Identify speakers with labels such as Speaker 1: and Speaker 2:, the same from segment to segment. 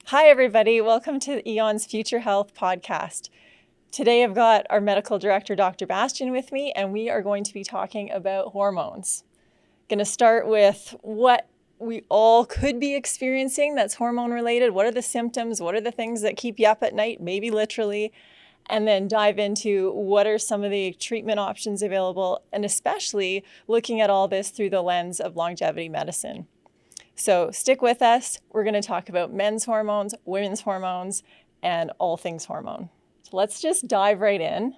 Speaker 1: Hi, everybody. Welcome to Aeon's Future Health podcast. Today, I've got our medical director, Dr. Bastian, with me, and we are going to be talking about hormones. Going to start with what we all could be experiencing that's hormone related. What are the symptoms? What are the things that keep you up at night, maybe literally? And then dive into what are some of the treatment options available, and especially looking at all this through the lens of longevity medicine. So stick with us. We're going to talk about men's hormones, women's hormones, and all things hormone. So let's just dive right in.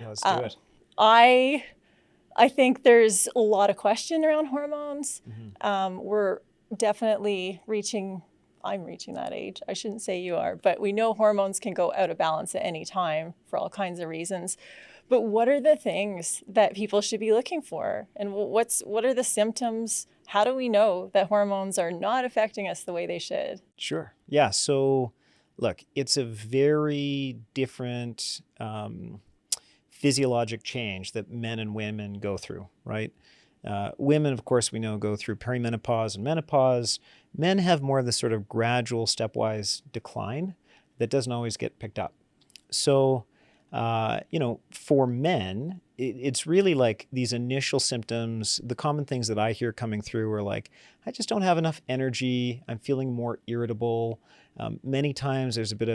Speaker 2: Yeah, let's do it.
Speaker 1: I think there's a lot of question around hormones. We're definitely I'm reaching that age. I shouldn't say you are, but we know hormones can go out of balance at any time for all kinds of reasons. But what are the things that people should be looking for? And what are the symptoms? How do we know that hormones are not affecting us the way they should?
Speaker 2: Sure. Yeah. So, look, it's a very different physiologic change that men and women go through, right? Women, of course, we know go through perimenopause and menopause. Men have more of this sort of gradual, stepwise decline that doesn't always get picked up. So, for men, it's really like these initial symptoms. The common things that I hear coming through are like, I just don't have enough energy. I'm feeling more irritable. Many times there's a bit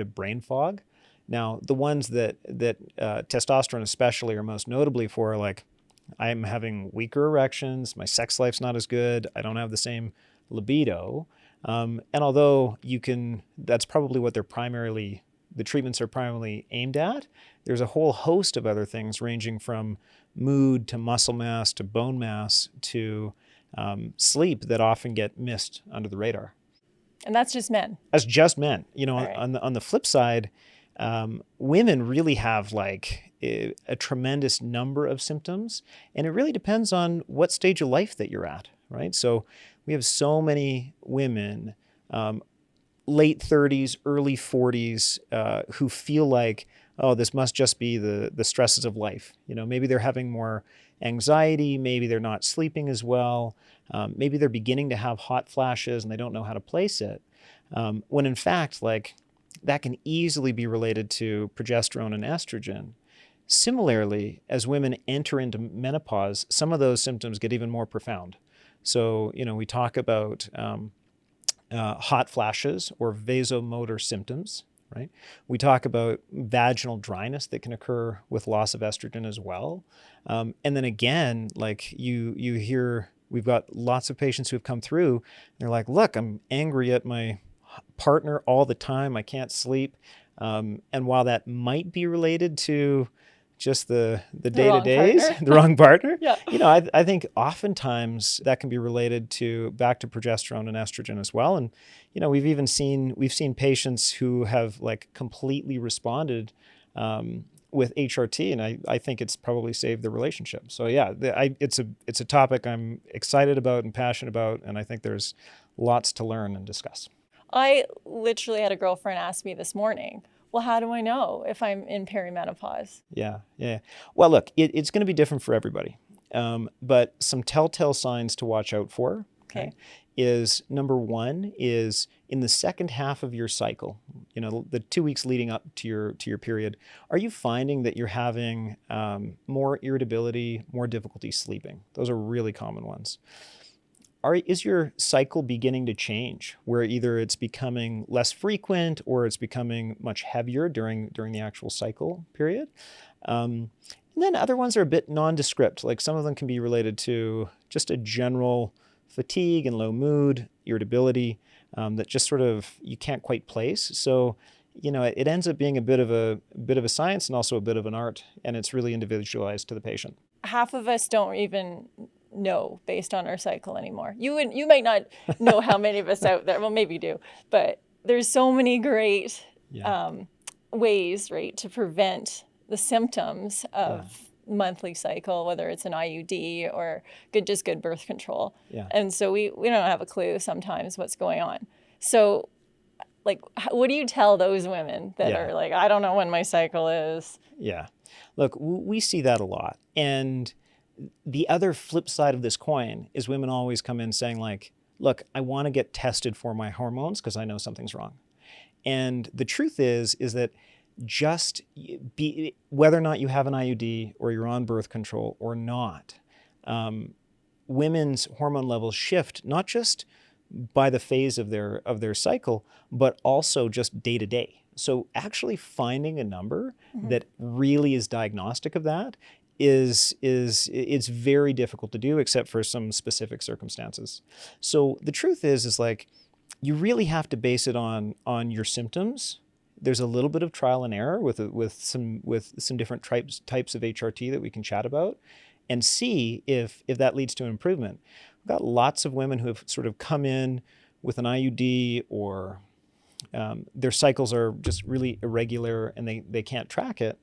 Speaker 2: of brain fog. Now, the ones that testosterone especially are most notably for are like, I'm having weaker erections. My sex life's not as good. I don't have the same libido. And although that's probably what the treatments are primarily aimed at, there's a whole host of other things ranging from mood to muscle mass to bone mass to sleep that often get missed under the radar.
Speaker 1: And that's just men.
Speaker 2: That's just men.
Speaker 1: Right.
Speaker 2: On the flip side, women really have like a tremendous number of symptoms, and it really depends on what stage of life that you're at, right? So we have so many women, late 30s, early 40s, who feel like, oh, this must just be the stresses of life. Maybe they're having more anxiety, maybe they're not sleeping as well, maybe they're beginning to have hot flashes and they don't know how to place it. When in fact, like, that can easily be related to progesterone and estrogen. Similarly, as women enter into menopause, some of those symptoms get even more profound. So, we talk about hot flashes or vasomotor symptoms, right? We talk about vaginal dryness that can occur with loss of estrogen as well. And then again, like you hear, we've got lots of patients who have come through. They're like, look, I'm angry at my partner all the time. I can't sleep. And while that might be related to just the day-to-days, the wrong partner.
Speaker 1: Yeah.
Speaker 2: I think oftentimes that can be related back to progesterone and estrogen as well. And, we've seen patients who have like completely responded with HRT, and I think it's probably saved the relationship. So yeah, it's a topic I'm excited about and passionate about, and I think there's lots to learn and discuss.
Speaker 1: I literally had a girlfriend ask me this morning, well, how do I know if I'm in perimenopause?
Speaker 2: Yeah. Well, look, it's going to be different for everybody. But some telltale signs to watch out for,
Speaker 1: Okay.
Speaker 2: is number one is in the second half of your cycle, the 2 weeks leading up to your period, are you finding that you're having more irritability, more difficulty sleeping? Those are really common ones. Is your cycle beginning to change where either it's becoming less frequent or it's becoming much heavier during the actual cycle period? And then other ones are a bit nondescript, like some of them can be related to just a general fatigue and low mood, irritability, that just sort of you can't quite place. So, it ends up being a bit of a science and also a bit of an art, and it's really individualized to the patient.
Speaker 1: Half of us don't even know based on our cycle anymore. You might not know how many of us out there, well, maybe you do, but there's so many great ways, right, to prevent the symptoms of monthly cycle, whether it's an IUD or good birth control.
Speaker 2: Yeah.
Speaker 1: And so we don't have a clue sometimes what's going on. So like, what do you tell those women that are like, I don't know when my cycle is?
Speaker 2: Yeah. Look, we see that a lot. And the other flip side of this coin is women always come in saying like, look, I want to get tested for my hormones because I know something's wrong. And the truth is that just whether or not you have an IUD or you're on birth control or not, women's hormone levels shift not just by the phase of their cycle, but also just day to day. So actually finding a number that really is diagnostic of that it's very difficult to do, except for some specific circumstances. So the truth is like, you really have to base it on your symptoms. There's a little bit of trial and error with some different types of HRT that we can chat about, and see if that leads to an improvement. We've got lots of women who have sort of come in with an IUD, or their cycles are just really irregular and they can't track it.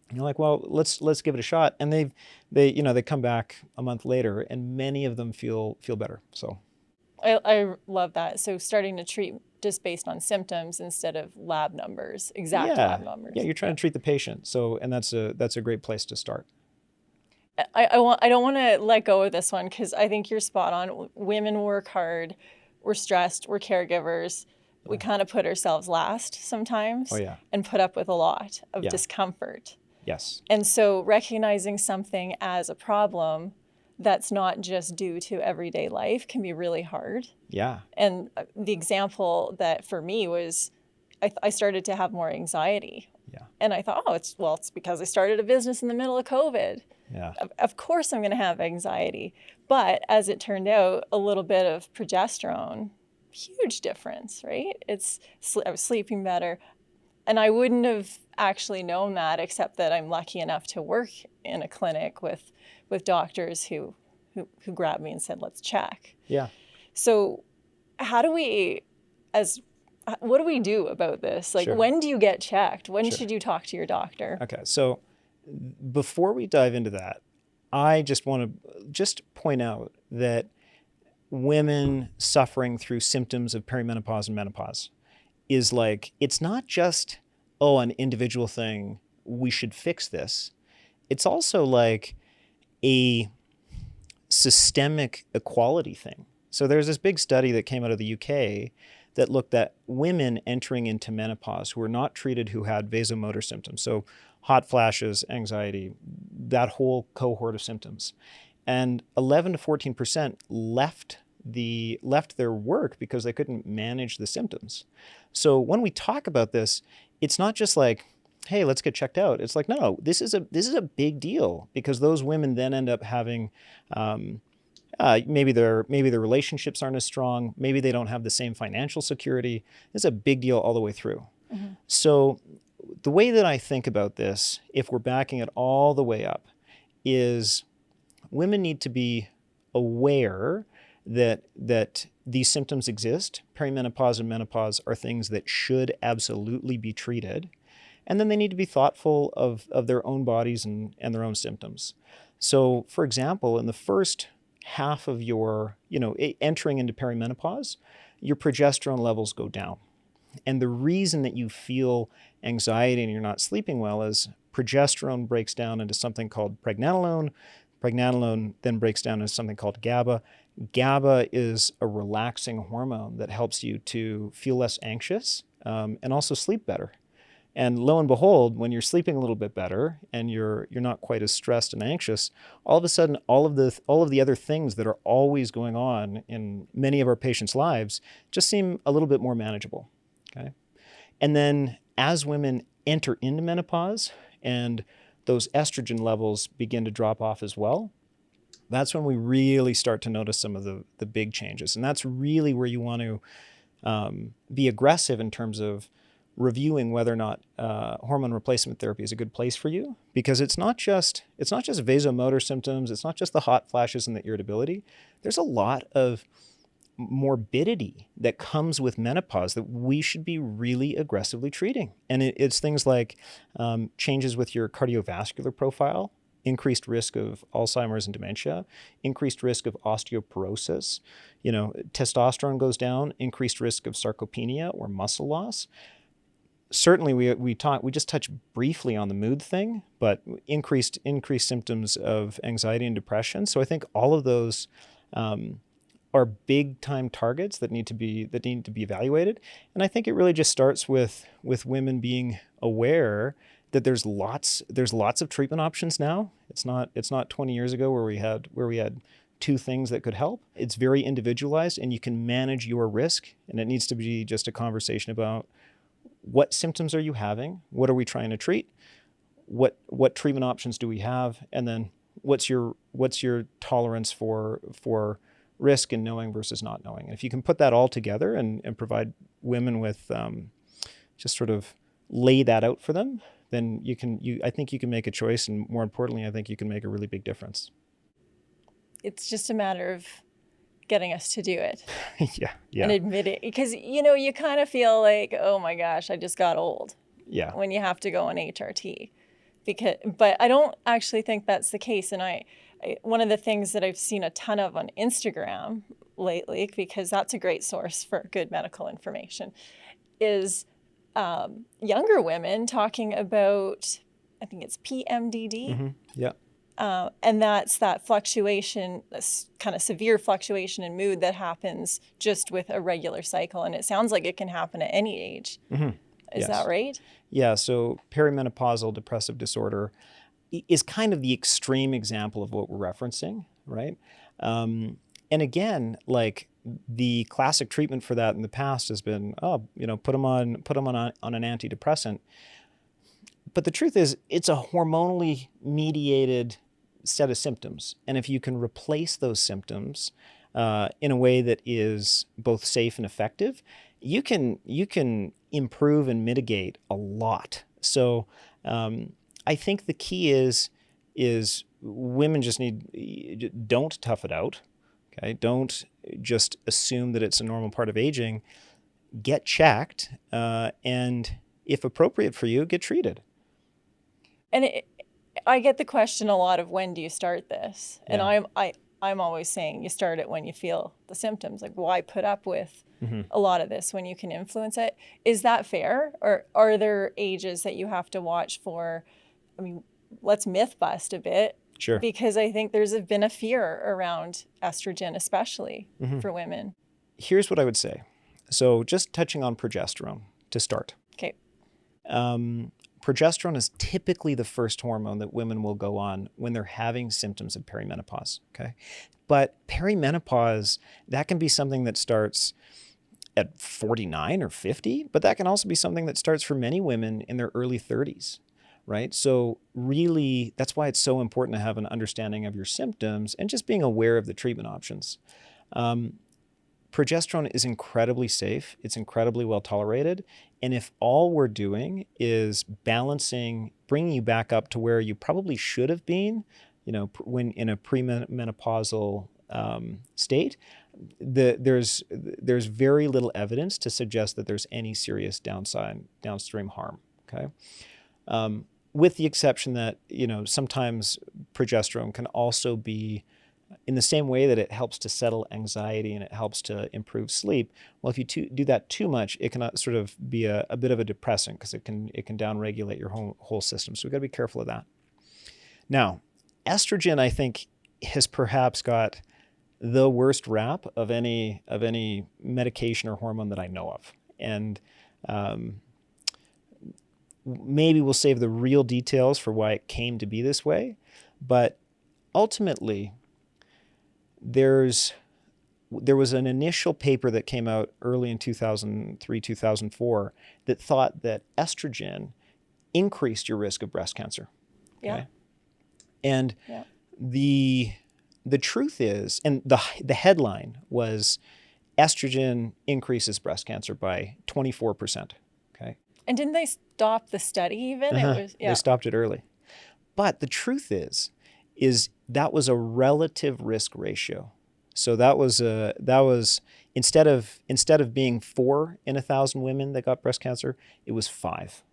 Speaker 2: And you're like, well, let's give it a shot. And they come back a month later, and many of them feel better. So
Speaker 1: I love that. So starting to treat just based on symptoms instead of lab numbers, lab numbers.
Speaker 2: Yeah, you're trying to treat the patient. So, and that's a great place to start.
Speaker 1: I don't want to let go of this one, because I think you're spot on. Women work hard. We're stressed. We're caregivers. Yeah. We kind of put ourselves last sometimes.
Speaker 2: Oh, yeah.
Speaker 1: And put up with a lot of discomfort.
Speaker 2: Yes.
Speaker 1: And so recognizing something as a problem that's not just due to everyday life can be really hard.
Speaker 2: Yeah.
Speaker 1: And the example that for me was I started to have more anxiety.
Speaker 2: Yeah.
Speaker 1: And I thought, it's because I started a business in the middle of COVID.
Speaker 2: Yeah.
Speaker 1: Of course I'm going to have anxiety. But as it turned out, a little bit of progesterone, huge difference, right? I was sleeping better. And I wouldn't have actually known that, except that I'm lucky enough to work in a clinic with doctors who grabbed me and said, let's check.
Speaker 2: Yeah.
Speaker 1: So what do we do about this? Like, when do you get checked? When should you talk to your doctor?
Speaker 2: Okay. So before we dive into that, I just want to point out that women suffering through symptoms of perimenopause and menopause is like, it's not just, an individual thing, we should fix this. It's also like a systemic equality thing. So there's this big study that came out of the UK that looked at women entering into menopause who were not treated, who had vasomotor symptoms. So hot flashes, anxiety, that whole cohort of symptoms. And 11 to 14% left their work because they couldn't manage the symptoms. So when we talk about this, it's not just like, hey, let's get checked out. It's like, no, this is a big deal, because those women then end up having maybe their relationships aren't as strong. Maybe they don't have the same financial security. It's a big deal all the way through. Mm-hmm. So the way that I think about this, if we're backing it all the way up, is women need to be aware that these symptoms exist. Perimenopause and menopause are things that should absolutely be treated. And then they need to be thoughtful of their own bodies and their own symptoms. So, for example, in the first half of your, entering into perimenopause, your progesterone levels go down. And the reason that you feel anxiety and you're not sleeping well is progesterone breaks down into something called pregnenolone. Pregnenolone then breaks down into something called GABA. GABA is a relaxing hormone that helps you to feel less anxious and also sleep better. And lo and behold, when you're sleeping a little bit better and you're not quite as stressed and anxious, all of a sudden, all of the other things that are always going on in many of our patients' lives just seem a little bit more manageable. Okay, and then as women enter into menopause and those estrogen levels begin to drop off as well, that's when we really start to notice some of the big changes. And that's really where you want to be aggressive in terms of reviewing whether or not hormone replacement therapy is a good place for you, because it's not just vasomotor symptoms, it's not just the hot flashes and the irritability. There's a lot of morbidity that comes with menopause that we should be really aggressively treating. And it's things like changes with your cardiovascular profile, increased risk of Alzheimer's and dementia, increased risk of osteoporosis. Testosterone goes down, increased risk of sarcopenia or muscle loss. Certainly, we just touched briefly on the mood thing, but increased symptoms of anxiety and depression. So I think all of those are big time targets that need to be evaluated. And I think it really just starts with women being aware that there's lots of treatment options now. It's not 20 years ago where we had two things that could help. It's very individualized, and you can manage your risk. And it needs to be just a conversation about what symptoms are you having, what are we trying to treat, what treatment options do we have, and then what's your tolerance for risk and knowing versus not knowing. And if you can put that all together and provide women with just sort of lay that out for them, then I think you can make a choice, and more importantly, I think you can make a really big difference.
Speaker 1: It's just a matter of getting us to do it.
Speaker 2: Yeah.
Speaker 1: And admit it, because you kind of feel like, oh my gosh, I just got old.
Speaker 2: Yeah.
Speaker 1: When you have to go on HRT, but I don't actually think that's the case. And I one of the things that I've seen a ton of on Instagram lately, because that's a great source for good medical information, is younger women talking about, I think it's PMDD.
Speaker 2: Mm-hmm. Yeah.
Speaker 1: And that's that fluctuation, this kind of severe fluctuation in mood that happens just with a regular cycle. And it sounds like it can happen at any age.
Speaker 2: Mm-hmm.
Speaker 1: Is that right?
Speaker 2: Yeah. So perimenopausal depressive disorder is kind of the extreme example of what we're referencing, right? And again, like the classic treatment for that in the past has been, put them on an antidepressant. But the truth is, it's a hormonally mediated set of symptoms. And if you can replace those symptoms in a way that is both safe and effective, you can improve and mitigate a lot. So I think the key is women just don't tough it out. Okay, don't just assume that it's a normal part of aging. Get checked, and if appropriate for you, get treated.
Speaker 1: And I get the question a lot of, when do you start this? And I'm always saying you start it when you feel the symptoms. Like, why put up with a lot of this when you can influence it? Is that fair? Or are there ages that you have to watch for? I mean, let's myth bust a bit.
Speaker 2: Sure.
Speaker 1: Because I think there's been a fear around estrogen, especially for women.
Speaker 2: Here's what I would say. So just touching on progesterone to start.
Speaker 1: Okay.
Speaker 2: Progesterone is typically the first hormone that women will go on when they're having symptoms of perimenopause, okay? But perimenopause, that can be something that starts at 49 or 50, but that can also be something that starts for many women in their early 30s, right? So really, that's why it's so important to have an understanding of your symptoms and just being aware of the treatment options. Progesterone is incredibly safe. It's incredibly well tolerated. And if all we're doing is balancing, bringing you back up to where you probably should have been, when in a premenopausal state, there's very little evidence to suggest that there's any serious downstream harm. Okay, with the exception that sometimes progesterone can also be, in the same way that it helps to settle anxiety and it helps to improve sleep. Well, if you do that too much, it can sort of be a bit of a depressant, because it can downregulate your whole system. So we've got to be careful of that. Now, estrogen, I think, has perhaps got the worst rap of any medication or hormone that I know of. And maybe we'll save the real details for why it came to be this way. But ultimately, there was an initial paper that came out early in 2003, 2004 that thought that estrogen increased your risk of breast cancer. Okay?
Speaker 1: Yeah.
Speaker 2: And the truth is, and the headline was, estrogen increases breast cancer by 24%. Okay.
Speaker 1: And didn't they stop the study even?
Speaker 2: They stopped it early. But the truth is that was a relative risk ratio. So that was instead of being 4 in 1,000 women that got breast cancer, it was 5.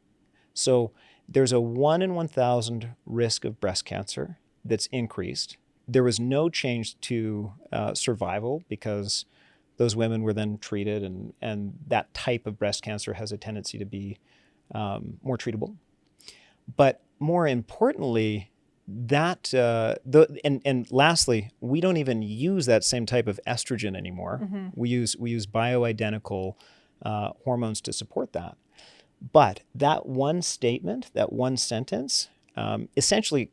Speaker 2: So there's a 1 in 1,000 risk of breast cancer that's increased. There was no change to survival, because those women were then treated, and that type of breast cancer has a tendency to be more treatable. But more importantly, and lastly, we don't even use that same type of estrogen anymore.
Speaker 1: Mm-hmm.
Speaker 2: We use bioidentical hormones to support that. But that one statement, that one sentence, essentially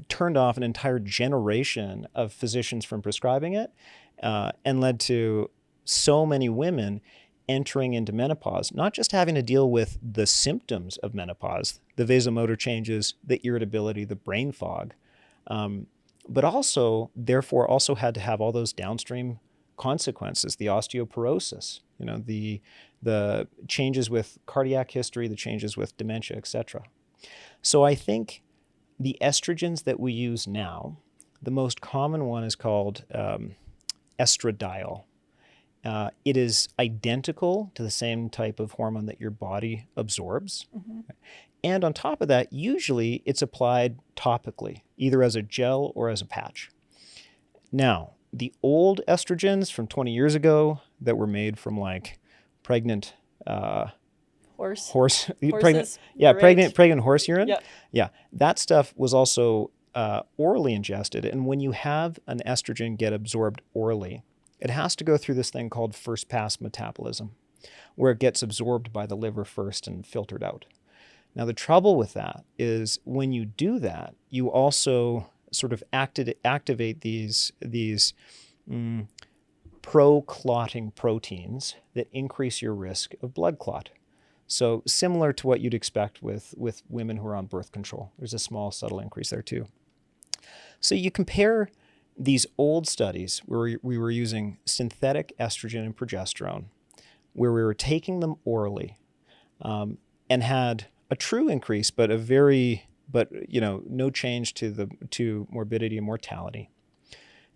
Speaker 2: turned off an entire generation of physicians from prescribing it, and led to so many women entering into menopause, not just having to deal with the symptoms of menopause, the vasomotor changes, the irritability, the brain fog, but also, therefore, also had to have all those downstream consequences, the osteoporosis, the changes with cardiac history, the changes with dementia, etc. So I think the estrogens that we use now, the most common one is called estradiol. It is identical to the same type of hormone that your body absorbs.
Speaker 1: Mm-hmm.
Speaker 2: And on top of that, usually it's applied topically, either as a gel or as a patch. Now, the old estrogens from 20 years ago that were made from like pregnant
Speaker 1: Horses,
Speaker 2: pregnant horse urine.
Speaker 1: Yep.
Speaker 2: Yeah, that stuff was also orally ingested. And when you have an estrogen get absorbed orally, it has to go through this thing called first pass metabolism, where it gets absorbed by the liver first and filtered out. Now, the trouble with that is when you do that, you also sort of activate these pro-clotting proteins that increase your risk of blood clot. So similar to what you'd expect with women who are on birth control. There's a small, subtle increase there too. So you compare these old studies where we were using synthetic estrogen and progesterone, where we were taking them orally, and had a true increase, but no change to morbidity and mortality.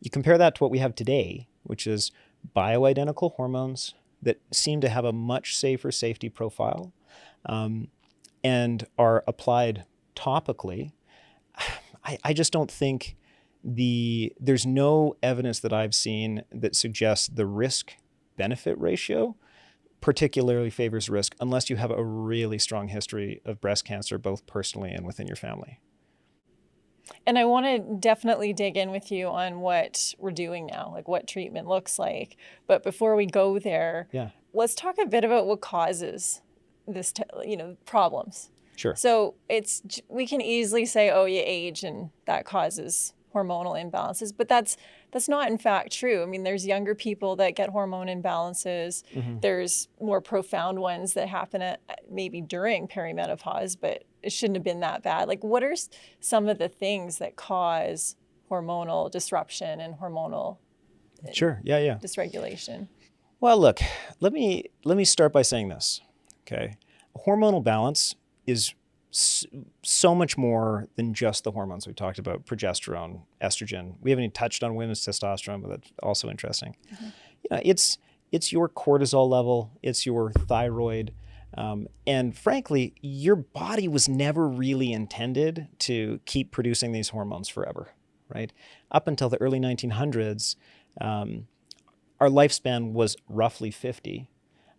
Speaker 2: You compare that to what we have today, which is bioidentical hormones that seem to have a much safer safety profile, and are applied topically. I just don't think there's no evidence that I've seen that suggests the risk-benefit ratio particularly favors risk unless you have a really strong history of breast cancer, both personally and within your family.
Speaker 1: And I want to definitely dig in with you on what we're doing now, like what treatment looks like. But before we go there, let's talk a bit about what causes this, problems.
Speaker 2: Sure.
Speaker 1: So we can easily say, oh, you age and that causes hormonal imbalances, but that's not in fact true. I mean, there's younger people that get hormone imbalances. Mm-hmm. There's more profound ones that happen maybe during perimenopause, but it shouldn't have been that bad. Like, what are some of the things that cause hormonal disruption and hormonal dysregulation?
Speaker 2: Well, look, let me start by saying this. Okay, hormonal balance is so much more than just the hormones we talked about: progesterone, estrogen. We haven't even touched on women's testosterone, but that's also interesting. Mm-hmm. It's your cortisol level, it's your thyroid, and frankly, your body was never really intended to keep producing these hormones forever, right? Up until the early 1900s, our lifespan was roughly 50.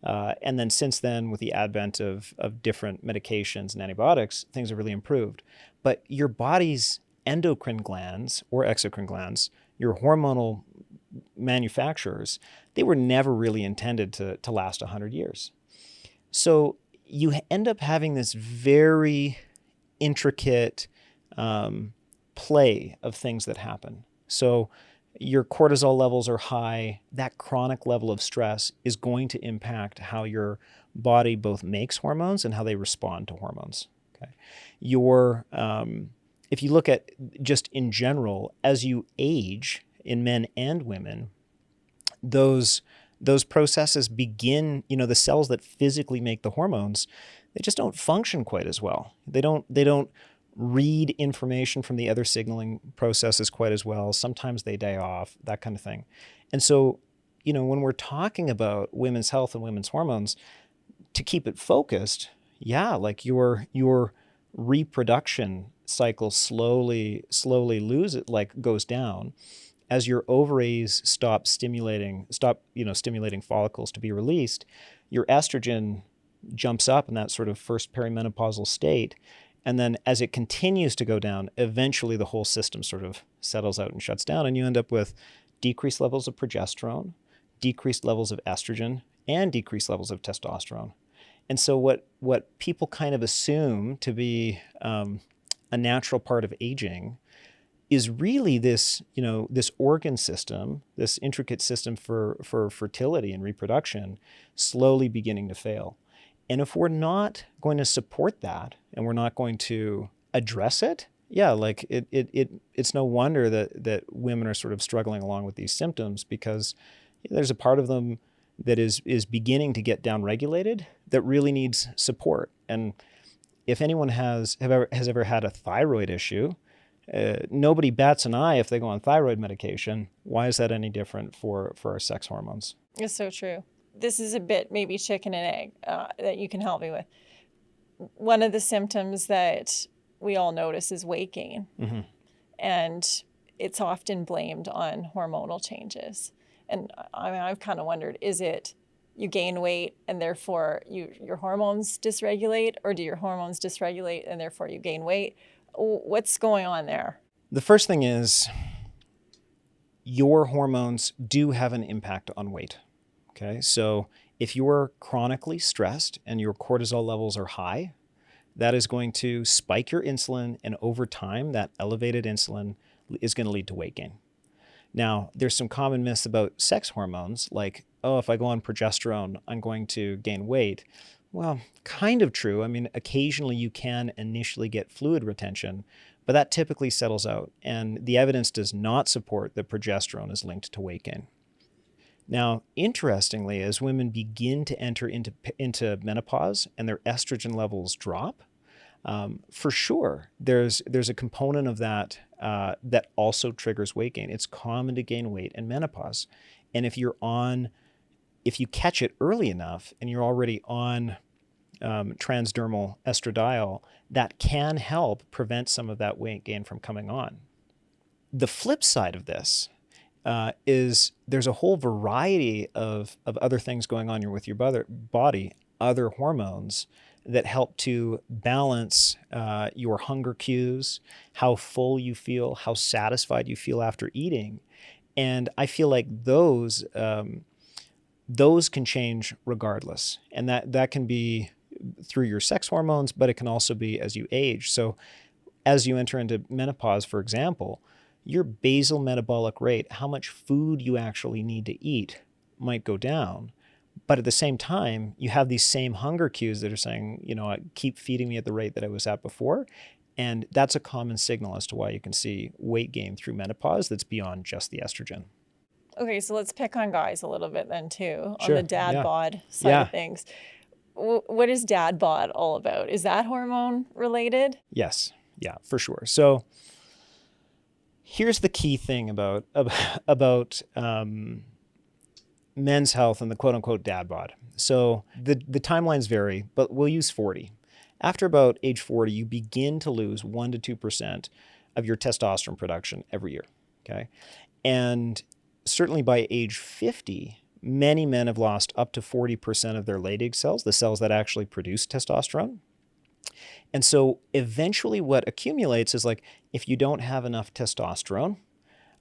Speaker 2: And then since then, with the advent of different medications and antibiotics, things have really improved. But your body's endocrine glands or exocrine glands, your hormonal manufacturers, they were never really intended to last 100 years. So you end up having this very intricate play of things that happen. So your cortisol levels are high. That chronic level of stress is going to impact how your body both makes hormones and how they respond to hormones. Okay, if you look at just in general, as you age in men and women, those processes begin. The cells that physically make the hormones, they just don't function quite as well. They don't read information from the other signaling processes quite as well. Sometimes they die off, that kind of thing. And so, when we're talking about women's health and women's hormones, to keep it focused, like your reproduction cycle slowly goes down as your ovaries stop stimulating follicles to be released. Your estrogen jumps up in that sort of first perimenopausal state, And then as it continues to go down, eventually the whole system sort of settles out and shuts down, and you end up with decreased levels of progesterone, decreased levels of estrogen, and decreased levels of testosterone. And so what people kind of assume to be a natural part of aging is really this, this organ system, this intricate system for fertility and reproduction slowly beginning to fail. And if we're not going to support that and we're not going to address it, yeah, like it's no wonder that women are sort of struggling along with these symptoms, because there's a part of them that is beginning to get downregulated that really needs support. And if anyone has ever had a thyroid issue, nobody bats an eye if they go on thyroid medication. Why is that any different for our sex hormones?
Speaker 1: It's so true. This is a bit maybe chicken and egg that you can help me with. One of the symptoms that we all notice is weight gain. Mm-hmm. And it's often blamed on hormonal changes. And I've kind of wondered, is it you gain weight and therefore your hormones dysregulate, or do your hormones dysregulate and therefore you gain weight? What's going on there?
Speaker 2: The first thing is your hormones do have an impact on weight. Okay, so if you're chronically stressed and your cortisol levels are high, that is going to spike your insulin, and over time, that elevated insulin is going to lead to weight gain. Now, there's some common myths about sex hormones, like, oh, if I go on progesterone, I'm going to gain weight. Well, kind of true. I mean, occasionally you can initially get fluid retention, but that typically settles out, and the evidence does not support that progesterone is linked to weight gain. Now, interestingly, as women begin to enter into menopause and their estrogen levels drop, for sure, there's a component of that that also triggers weight gain. It's common to gain weight in menopause, and if you catch it early enough and you're already on transdermal estradiol, that can help prevent some of that weight gain from coming on. The flip side of this is there's a whole variety of other things going on with your body, other hormones that help to balance your hunger cues, how full you feel, how satisfied you feel after eating. And I feel like those can change regardless. And that can be through your sex hormones, but it can also be as you age. So as you enter into menopause, for example, your basal metabolic rate, how much food you actually need to eat, might go down. But at the same time, you have these same hunger cues that are saying, keep feeding me at the rate that I was at before. And that's a common signal as to why you can see weight gain through menopause that's beyond just the estrogen.
Speaker 1: Okay, so let's pick on guys a little bit then too,
Speaker 2: Sure.
Speaker 1: on the dad bod side of things. What is dad bod all about? Is that hormone related?
Speaker 2: Yes. Yeah, for sure. So here's the key thing about men's health and the quote unquote dad bod. So the timelines vary, but we'll use 40. After about age 40, you begin to lose 1 to 2% of your testosterone production every year. Okay. And certainly by age 50, many men have lost up to 40% of their Leydig cells, the cells that actually produce testosterone. And so eventually what accumulates is, like, if you don't have enough testosterone,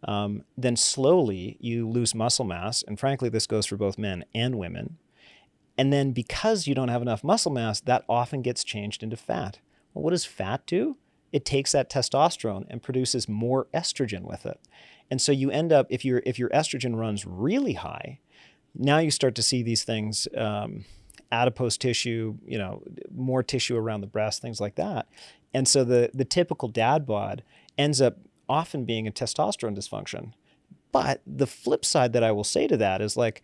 Speaker 2: then slowly you lose muscle mass. And frankly, this goes for both men and women. And then because you don't have enough muscle mass, that often gets changed into fat. Well, what does fat do? It takes that testosterone and produces more estrogen with it. And so you end up, if your estrogen runs really high, now you start to see these things, adipose tissue, more tissue around the breast, things like that. And so the typical dad bod ends up often being a testosterone dysfunction. But the flip side that I will say to that is, like,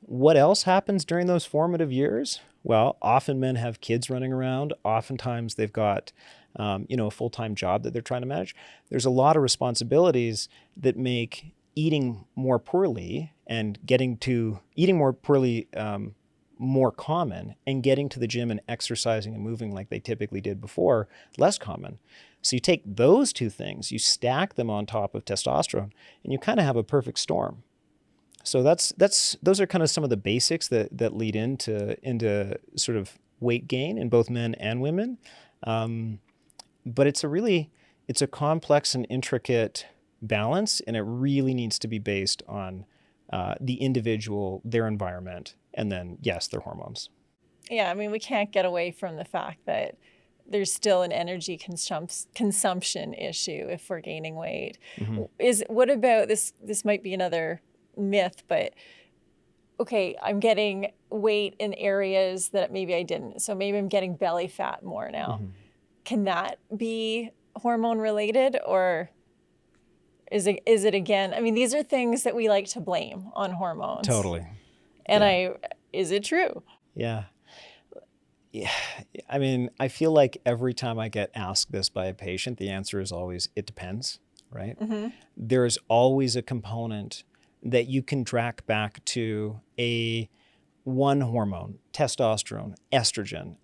Speaker 2: what else happens during those formative years? Well, often men have kids running around. Oftentimes they've got, a full-time job that they're trying to manage. There's a lot of responsibilities that make eating more poorly and getting to eating more poorly more common, and getting to the gym and exercising and moving like they typically did before less common. So you take those two things, you stack them on top of testosterone, and you kind of have a perfect storm. So those are kind of some of the basics that lead into sort of weight gain in both men and women. But it's a complex and intricate balance, and it really needs to be based on the individual, their environment, and then, yes, their hormones.
Speaker 1: Yeah, I mean, we can't get away from the fact that there's still an energy consumption issue if we're gaining weight.
Speaker 2: Mm-hmm.
Speaker 1: What about this? This might be another myth, but okay, I'm getting weight in areas that maybe I didn't. So maybe I'm getting belly fat more now.
Speaker 2: Mm-hmm.
Speaker 1: Can that be hormone related, or is it again? I mean, these are things that we like to blame on hormones.
Speaker 2: Totally.
Speaker 1: And
Speaker 2: Yeah.
Speaker 1: is it true?
Speaker 2: Yeah. Yeah. I mean, I feel like every time I get asked this by a patient, the answer is always, it depends, right?
Speaker 1: Mm-hmm.
Speaker 2: There's always a component that you can track back to one hormone, testosterone, estrogen,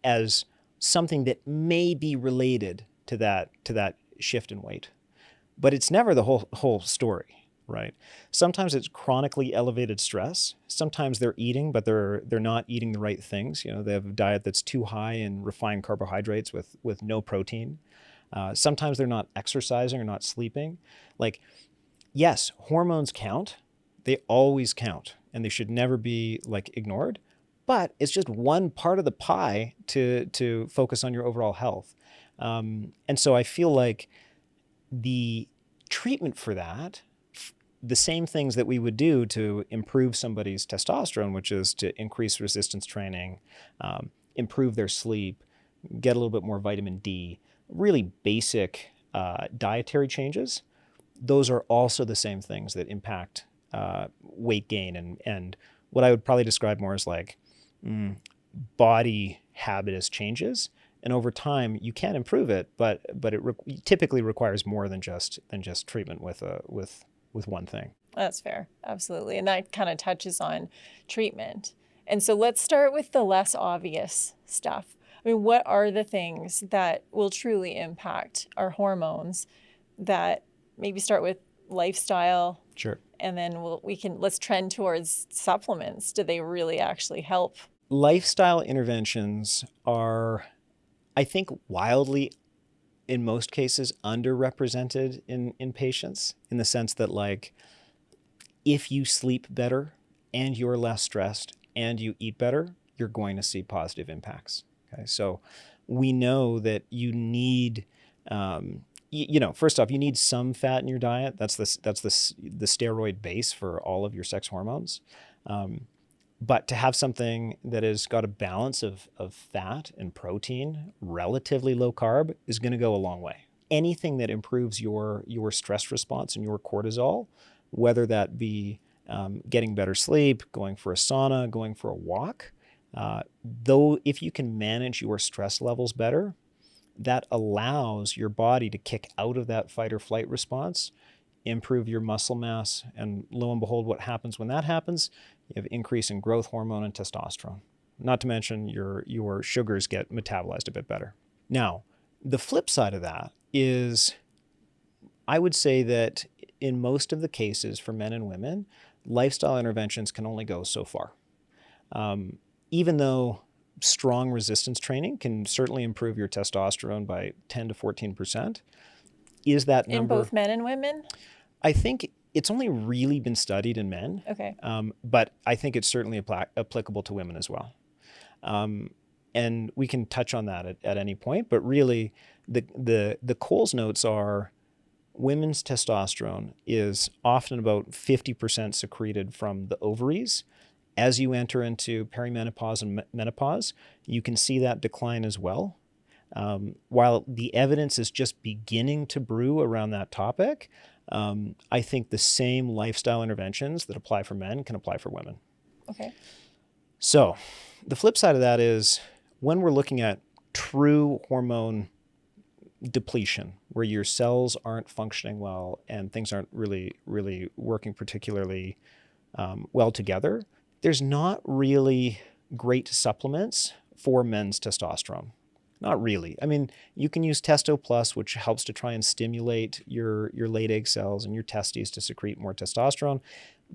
Speaker 2: as something that may be related to that shift in weight. But it's never the whole story, right? Sometimes it's chronically elevated stress. Sometimes they're eating, but they're not eating the right things. You know, they have a diet that's too high in refined carbohydrates with no protein. Sometimes they're not exercising or not sleeping. Like, yes, hormones count. They always count, and they should never be like ignored. But it's just one part of the pie to focus on your overall health. And so I feel like the treatment for that, the same things that we would do to improve somebody's testosterone, which is to increase resistance training, improve their sleep, get a little bit more vitamin D, really basic dietary changes. Those are also the same things that impact weight gain and what I would probably describe more as like body habitus changes. And over time, you can improve it, but it typically requires more than just treatment with one thing.
Speaker 1: That's fair. Absolutely. And that kind of touches on treatment. And so let's start with the less obvious stuff. I mean, what are the things that will truly impact our hormones that maybe start with lifestyle?
Speaker 2: Sure.
Speaker 1: And then let's trend towards supplements. Do they really actually help?
Speaker 2: Lifestyle interventions are, I think, wildly, in most cases, underrepresented in patients, in the sense that, like, if you sleep better and you're less stressed and you eat better, you're going to see positive impacts. Okay, so we know that you need, first off, you need some fat in your diet. That's the steroid base for all of your sex hormones. But to have something that has got a balance of fat and protein, relatively low carb, is going to go a long way. Anything that improves your stress response and your cortisol, whether that be getting better sleep, going for a sauna, going for a walk, though if you can manage your stress levels better, that allows your body to kick out of that fight or flight response, improve your muscle mass, and lo and behold, what happens when that happens? You have increase in growth hormone and testosterone. Not to mention your sugars get metabolized a bit better. Now, the flip side of that is, I would say that in most of the cases for men and women, lifestyle interventions can only go so far. Even though strong resistance training can certainly improve your testosterone by 10 to 14%, is that number...
Speaker 1: In both men and women?
Speaker 2: I think it's only really been studied in men.
Speaker 1: Okay.
Speaker 2: But I think it's certainly applicable to women as well. And we can touch on that at any point. But really, the Coles notes are women's testosterone is often about 50% secreted from the ovaries. As you enter into perimenopause and menopause, you can see that decline as well. While the evidence is just beginning to brew around that topic, I think the same lifestyle interventions that apply for men can apply for women.
Speaker 1: Okay.
Speaker 2: So the flip side of that is when we're looking at true hormone depletion, where your cells aren't functioning well and things aren't really, really working particularly well together, there's not really great supplements for men's testosterone. Not really. I mean, you can use Testo Plus, which helps to try and stimulate your late egg cells and your testes to secrete more testosterone.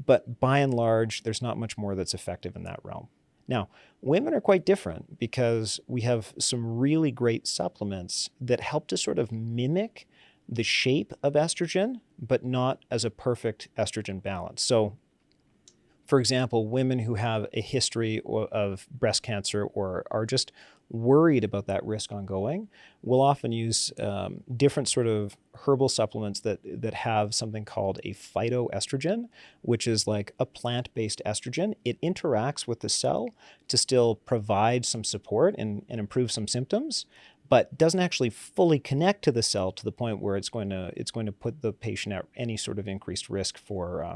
Speaker 2: But by and large, there's not much more that's effective in that realm. Now, women are quite different because we have some really great supplements that help to sort of mimic the shape of estrogen, but not as a perfect estrogen balance. So, for example, women who have a history of breast cancer or are just worried about that risk ongoing will often use different sort of herbal supplements that have something called a phytoestrogen, which is like a plant-based estrogen. It interacts with the cell to still provide some support and improve some symptoms, but doesn't actually fully connect to the cell to the point where it's going to put the patient at any sort of increased risk for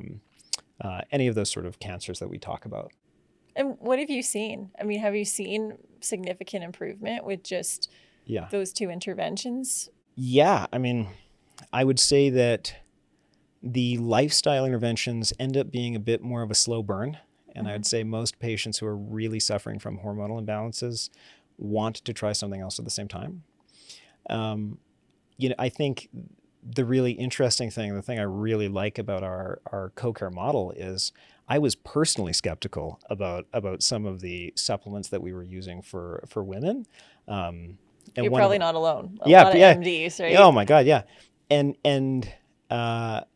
Speaker 2: any of those sort of cancers that we talk about.
Speaker 1: And what have you seen? I mean, have you seen significant improvement with just those two interventions?
Speaker 2: Yeah. I mean, I would say that the lifestyle interventions end up being a bit more of a slow burn. And I would say most patients who are really suffering from hormonal imbalances want to try something else at the same time. I think the really interesting thing, the thing I really like about our co-care model is I was personally skeptical about some of the supplements that we were using for women.
Speaker 1: And you're probably not alone. A
Speaker 2: lot
Speaker 1: of MDs, right?
Speaker 2: Oh my God, yeah. And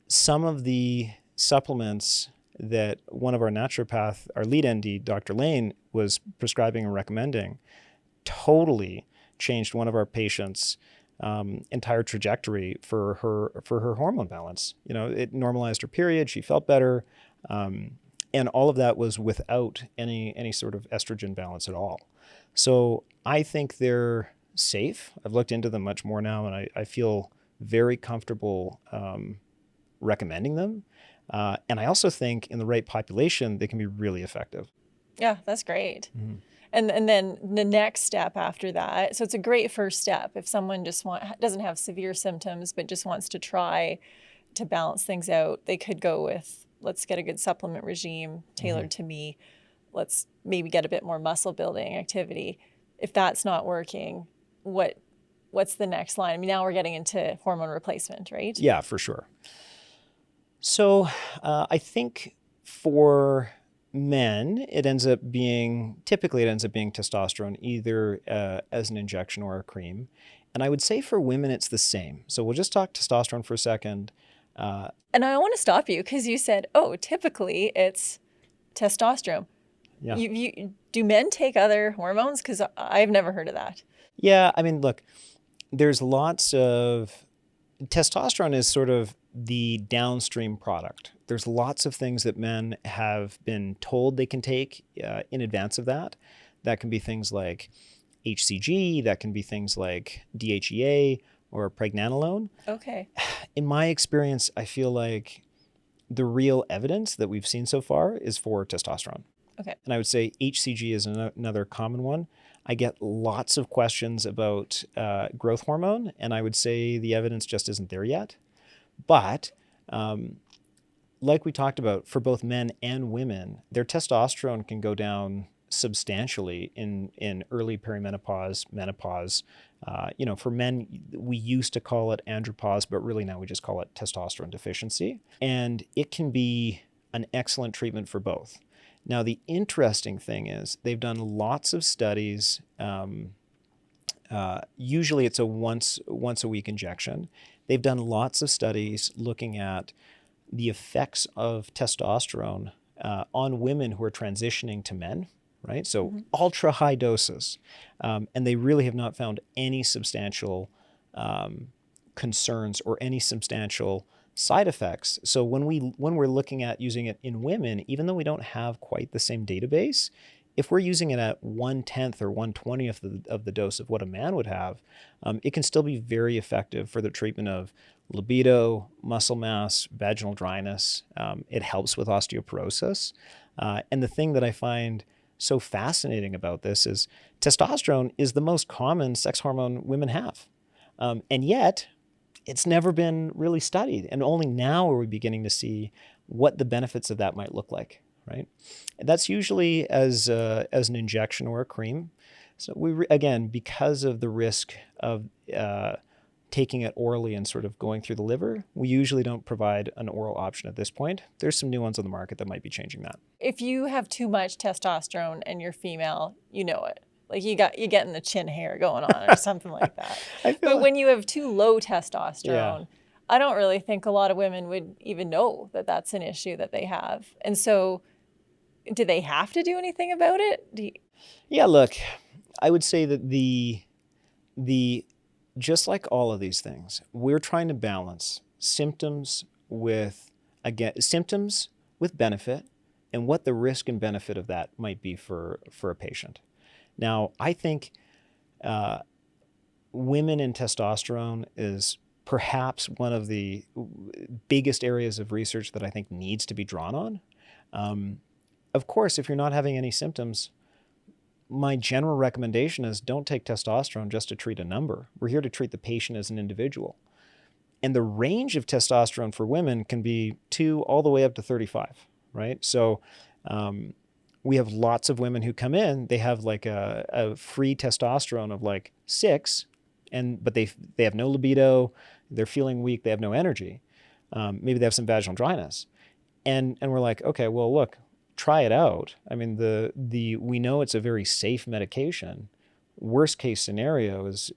Speaker 2: some of the supplements that one of our naturopath, our lead ND, Dr. Lane, was prescribing and recommending totally changed one of our patients' entire trajectory for her hormone balance. It normalized her period. She felt better. And all of that was without any sort of estrogen balance at all. So I think they're safe. I've looked into them much more now, and I feel very comfortable recommending them. And I also think in the right population, they can be really effective.
Speaker 1: Yeah, that's great. Mm-hmm. And then the next step after that, so it's a great first step. If someone just doesn't have severe symptoms, but just wants to try to balance things out, they could go with, let's get a good supplement regime tailored to me. Let's maybe get a bit more muscle building activity. If that's not working, what's the next line? I mean, now we're getting into hormone replacement, right?
Speaker 2: Yeah, for sure. So I think for men, typically it ends up being testosterone, either as an injection or a cream. And I would say for women, it's the same. So we'll just talk testosterone for a second.
Speaker 1: And I want to stop you because you said, typically it's testosterone. Yeah. Do men take other hormones? Because I've never heard of that.
Speaker 2: Yeah, I mean, look, there's lots of... Testosterone is sort of the downstream product. There's lots of things that men have been told they can take in advance of that. That can be things like HCG, that can be things like DHEA or pregnenolone.
Speaker 1: Okay.
Speaker 2: In my experience, I feel like the real evidence that we've seen so far is for testosterone.
Speaker 1: Okay.
Speaker 2: And I would say HCG is another common one. I get lots of questions about growth hormone, and I would say the evidence just isn't there yet. But like we talked about, for both men and women, their testosterone can go down substantially in early perimenopause, menopause. For men, we used to call it andropause, but really now we just call it testosterone deficiency. And it can be an excellent treatment for both. Now, the interesting thing is they've done lots of studies. Usually it's a once a week injection. They've done lots of studies looking at the effects of testosterone on women who are transitioning to men, right? So ultra high doses. And they really have not found any substantial concerns or any substantial side effects. So when we're looking at using it in women, even though we don't have quite the same database, if we're using it at 1/10 or 1/20 of the dose of what a man would have, it can still be very effective for the treatment of libido, muscle mass, vaginal dryness. It helps with osteoporosis. And the thing that I find so fascinating about this is testosterone is the most common sex hormone women have. And yet, it's never been really studied. And only now are we beginning to see what the benefits of that might look like, right? And that's usually as an injection or a cream. So again, because of the risk of taking it orally and sort of going through the liver, we usually don't provide an oral option at this point. There's some new ones on the market that might be changing that.
Speaker 1: If you have too much testosterone and you're female, you know it. Like you're getting the chin hair going on or something like that. But when you have too low testosterone, I don't really think a lot of women would even know that that's an issue that they have. And so do they have to do anything about it?
Speaker 2: Yeah, look, I would say that the just like all of these things, we're trying to balance symptoms with benefit and what the risk and benefit of that might be for a patient. Now, I think women and testosterone is perhaps one of the biggest areas of research that I think needs to be drawn on. Of course, if you're not having any symptoms, my general recommendation is don't take testosterone just to treat a number. We're here to treat the patient as an individual. And the range of testosterone for women can be 2 all the way up to 35, right? So we have lots of women who come in, they have like a free testosterone of like 6, but they have no libido, they're feeling weak, they have no energy. Maybe they have some vaginal dryness. And we're like, okay, well, look, try it out. I mean, we know it's a very safe medication. Worst case scenario is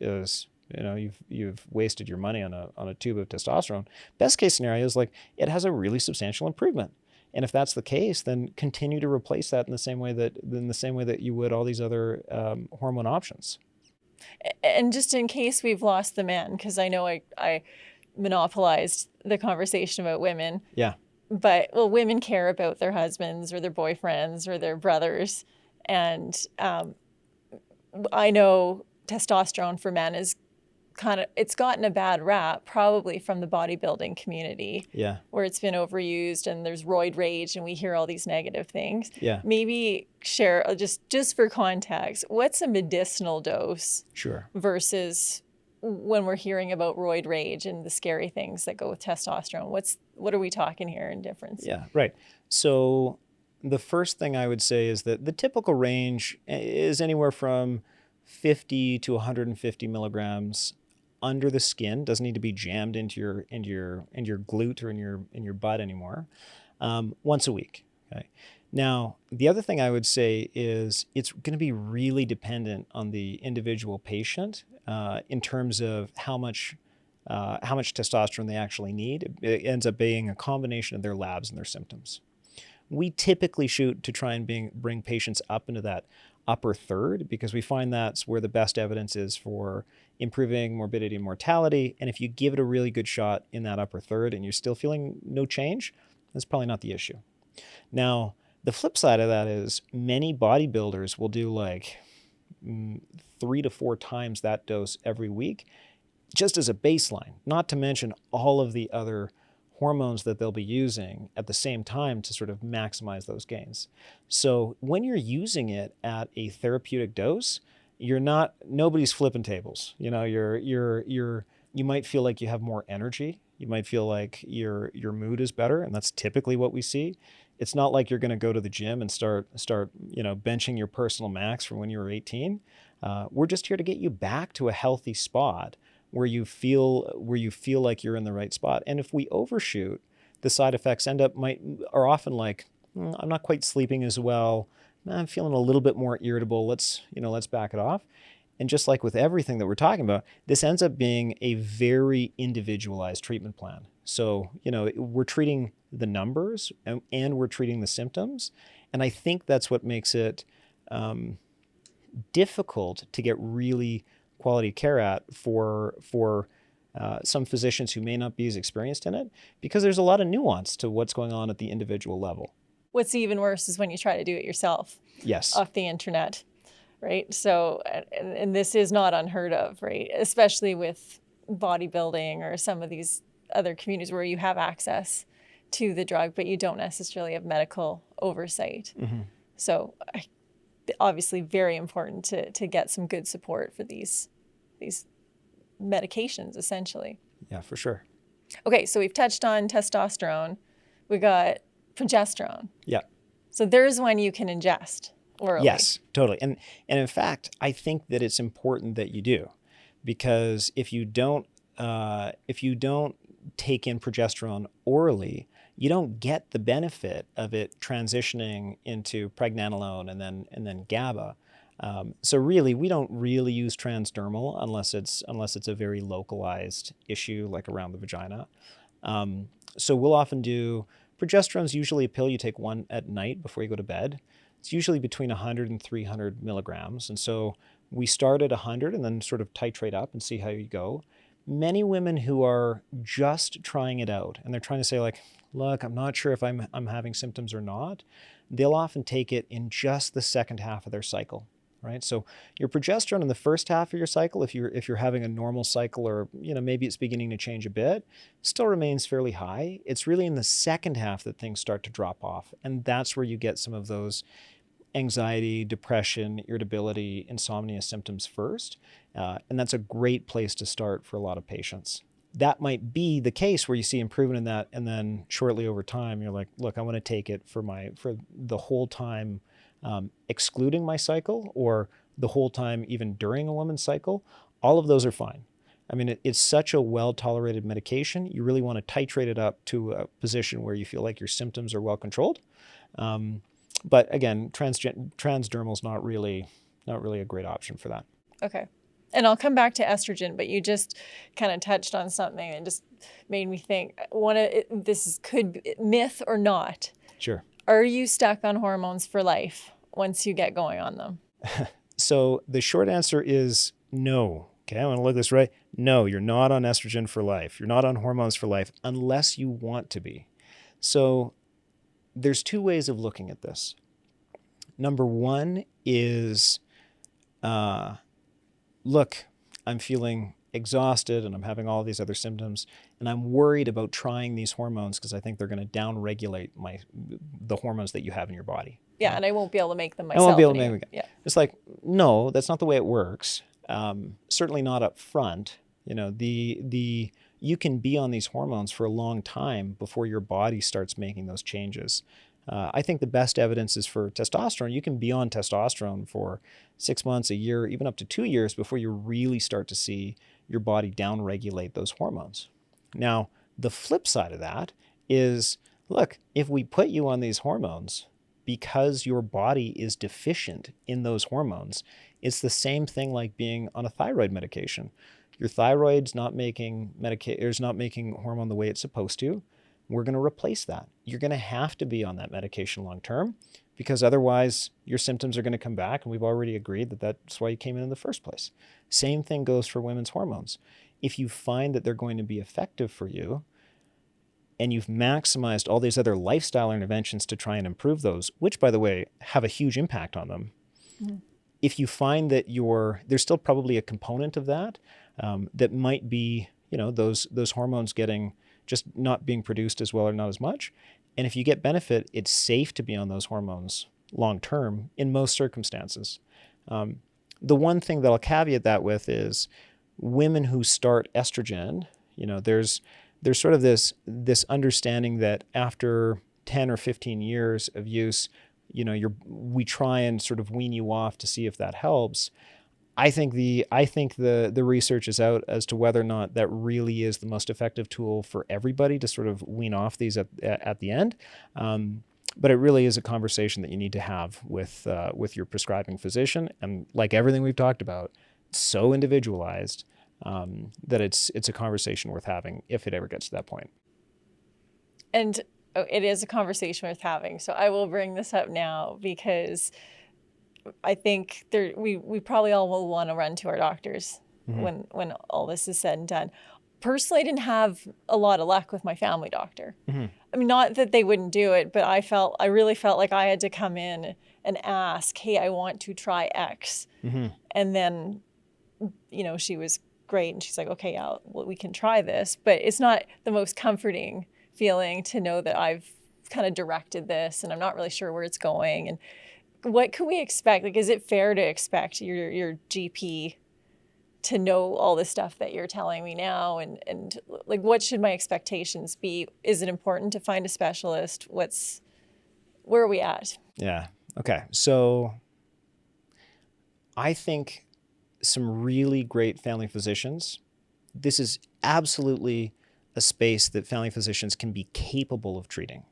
Speaker 2: you've wasted your money on a tube of testosterone. Best case scenario is like it has a really substantial improvement. And if that's the case, then continue to replace that in the same way that you would all these other hormone options.
Speaker 1: And just in case we've lost the men, because I know I monopolized the conversation about women.
Speaker 2: Yeah.
Speaker 1: But, well, women care about their husbands or their boyfriends or their brothers. And I know testosterone for men is it's gotten a bad rap, probably from the bodybuilding community.
Speaker 2: Yeah.
Speaker 1: Where it's been overused and there's roid rage and we hear all these negative things.
Speaker 2: Yeah.
Speaker 1: Maybe share, just for context, what's a medicinal dose?
Speaker 2: Sure.
Speaker 1: Versus when we're hearing about roid rage and the scary things that go with testosterone, what are we talking here in difference?
Speaker 2: Yeah, right. So the first thing I would say is that the typical range is anywhere from 50 to 150 milligrams under the skin. Doesn't need to be jammed into your glute or in your butt anymore. Once a week. Okay. Now, the other thing I would say is it's going to be really dependent on the individual patient in terms of how much testosterone they actually need. It ends up being a combination of their labs and their symptoms. We typically shoot to try and bring patients up into that upper third because we find that's where the best evidence is for improving morbidity and mortality. And if you give it a really good shot in that upper third and you're still feeling no change, that's probably not the issue. Now, the flip side of that is many bodybuilders will do like 3 to 4 times that dose every week, just as a baseline, not to mention all of the other hormones that they'll be using at the same time to sort of maximize those gains. So when you're using it at a therapeutic dose, nobody's flipping tables. You know, you might feel like you have more energy. You might feel like your mood is better, and that's typically what we see. It's not like you're going to go to the gym and start benching your personal max from when you were 18. We're just here to get you back to a healthy spot where you feel like you're in the right spot. And if we overshoot, the side effects are often like, I'm not quite sleeping as well. I'm feeling a little bit more irritable. Let's back it off. And just like with everything that we're talking about, this ends up being a very individualized treatment plan. So, we're treating the numbers and we're treating the symptoms. And I think that's what makes it difficult to get really quality care at for some physicians who may not be as experienced in it, because there's a lot of nuance to what's going on at the individual level.
Speaker 1: What's even worse is when you try to do it yourself.
Speaker 2: Yes.
Speaker 1: Off the internet, right? So, and this is not unheard of, right? Especially with bodybuilding or some of these other communities where you have access to the drug, but you don't necessarily have medical oversight. Mm-hmm. So obviously very important to get some good support for these medications, essentially.
Speaker 2: Yeah, for sure.
Speaker 1: Okay, so we've touched on testosterone. We got progesterone.
Speaker 2: Yeah.
Speaker 1: So there's one you can ingest orally.
Speaker 2: Yes, totally. And in fact, I think that it's important that you do, because if you don't take in progesterone orally, you don't get the benefit of it transitioning into pregnenolone and then GABA. So really, we don't really use transdermal unless it's a very localized issue like around the vagina. So we'll often do progesterone's usually a pill you take one at night before you go to bed. It's usually between 100 and 300 milligrams, and so we start at 100 and then sort of titrate up and see how you go. Many women who are just trying it out and they're trying to say like, look, I'm not sure if I'm having symptoms or not, they'll often take it in just the second half of their cycle, right? So your progesterone in the first half of your cycle, if you're having a normal cycle or maybe it's beginning to change a bit, still remains fairly high. It's really in the second half that things start to drop off, and that's where you get some of those anxiety, depression, irritability, insomnia symptoms first. And that's a great place to start for a lot of patients. That might be the case where you see improvement in that, and then shortly over time, you're like, look, I want to take it for the whole time, excluding my cycle, or the whole time even during a woman's cycle. All of those are fine. I mean, it's such a well-tolerated medication. You really want to titrate it up to a position where you feel like your symptoms are well controlled. But again, transdermal is not really a great option for that.
Speaker 1: Okay. And I'll come back to estrogen, but you just kind of touched on something and just made me think, could be myth or not.
Speaker 2: Sure.
Speaker 1: Are you stuck on hormones for life once you get going on them?
Speaker 2: So the short answer is no. Okay, I want to look this right. No, you're not on estrogen for life. You're not on hormones for life unless you want to be. So there's two ways of looking at this. Number one is, look, I'm feeling exhausted and I'm having all these other symptoms, and I'm worried about trying these hormones because I think they're going to downregulate the hormones that you have in your body.
Speaker 1: Yeah, and I won't be able to make them myself.
Speaker 2: I won't be able to make them.
Speaker 1: Yeah.
Speaker 2: It's like, no, that's not the way it works. Certainly not up front. You can be on these hormones for a long time before your body starts making those changes. I think the best evidence is for testosterone. You can be on testosterone for 6 months, a year, even up to 2 years before you really start to see your body downregulate those hormones. Now, the flip side of that is, look, if we put you on these hormones because your body is deficient in those hormones, it's the same thing like being on a thyroid medication. Your thyroid's not making hormone the way it's supposed to. We're going to replace that. You're going to have to be on that medication long term, because otherwise your symptoms are going to come back, and we've already agreed that that's why you came in the first place. Same thing goes for women's hormones. If you find that they're going to be effective for you, and you've maximized all these other lifestyle interventions to try and improve those, which, by the way, have a huge impact on them. Mm-hmm. If you find that there's still probably a component of that that might be, those hormones just not being produced as well or not as much. And if you get benefit, it's safe to be on those hormones long term in most circumstances. The one thing that I'll caveat that with is women who start estrogen, there's sort of this understanding that after 10 or 15 years of use, we try and sort of wean you off to see if that helps. I think the research is out as to whether or not that really is the most effective tool for everybody to sort of wean off these at the end. But it really is a conversation that you need to have with your prescribing physician. And like everything we've talked about, it's so individualized that it's a conversation worth having if it ever gets to that point.
Speaker 1: And it is a conversation worth having. So I will bring this up now because I think we probably all will want to run to our doctors when all this is said and done. Personally, I didn't have a lot of luck with my family doctor. Mm-hmm. I mean, not that they wouldn't do it, but I really felt like I had to come in and ask, hey, I want to try X. Mm-hmm. And then, she was great. And she's like, okay, yeah, well, we can try this. But it's not the most comforting feeling to know that I've kind of directed this and I'm not really sure where it's going. And what can we expect? Like, is it fair to expect your GP to know all the stuff that you're telling me now? And like, what should my expectations be? Is it important to find a specialist? Where are we at?
Speaker 2: Yeah. Okay. So I think some really great family physicians this is absolutely a space that family physicians can be capable of treating.